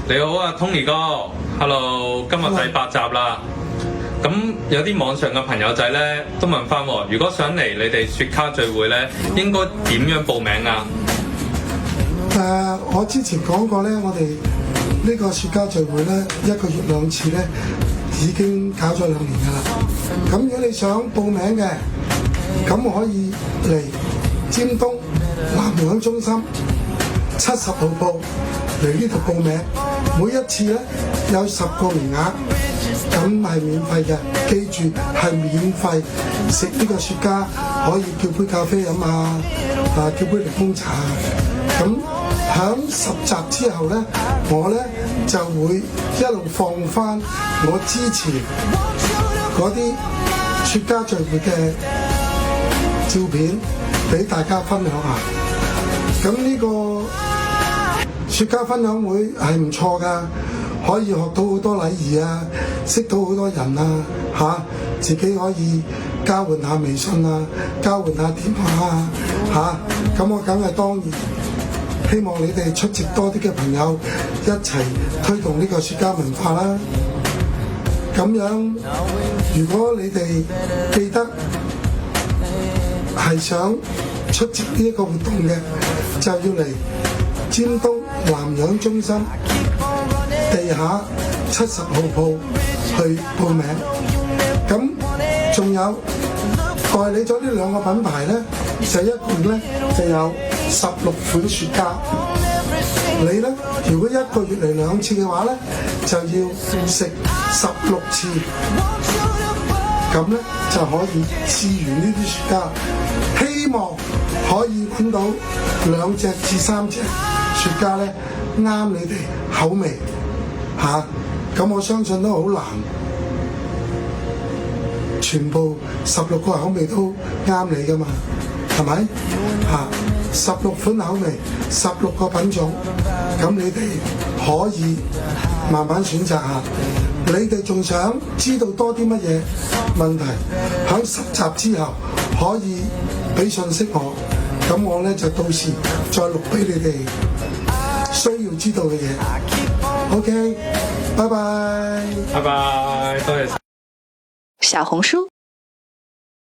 你好啊，Tony 哥，Hello， 今日第8集啦。咁有啲網上嘅朋友仔咧都問翻喎，如果想嚟你哋雪卡聚會咧，應該點樣報名啊？我之前講過咧，我哋呢個雪卡聚會咧，1個月2次咧，已經搞咗2年㗎啦。咁如果你想報名嘅，咁可以嚟尖東南洋中心70號鋪嚟呢度報名。每一次咧有10個名額，咁係免費嘅。記住係免費，食呢個雪茄可以叫杯咖啡飲啊，叫杯檸檬茶啊。咁響10集之後咧，我咧就會一路放翻我之前嗰啲雪茄聚會嘅照片俾大家分享下。咁呢個雪茄分享會係唔錯㗎，可以學到好多禮儀啊，識到好多人啊，自己可以交換下微信啊，交換下電話啊，咁我梗係當然希望你哋出席多啲嘅朋友一齊推動呢個雪茄文化啦。咁樣如果你哋記得係想出席呢一個活動嘅，就要嚟尖東南洋中心地下70號鋪去報名。咁仲有代理咗呢2個品牌咧，就一共咧就有16款雪茄。你咧如果1個月嚟2次嘅話咧，就要食16次，咁咧就可以試完呢啲雪茄。希望可以揾到2隻至3隻雪茄咧啱你哋口味咁我相信都好難，全部16個口味都啱你噶嘛，係咪？16款口味，16個品種，咁你哋可以慢慢選擇下。你哋仲想知道多啲乜嘢問題？喺10集之後可以俾信息我，咁我咧就到時再錄俾你哋需要知道嘅嘢。OK，拜拜。拜拜，多謝。小紅書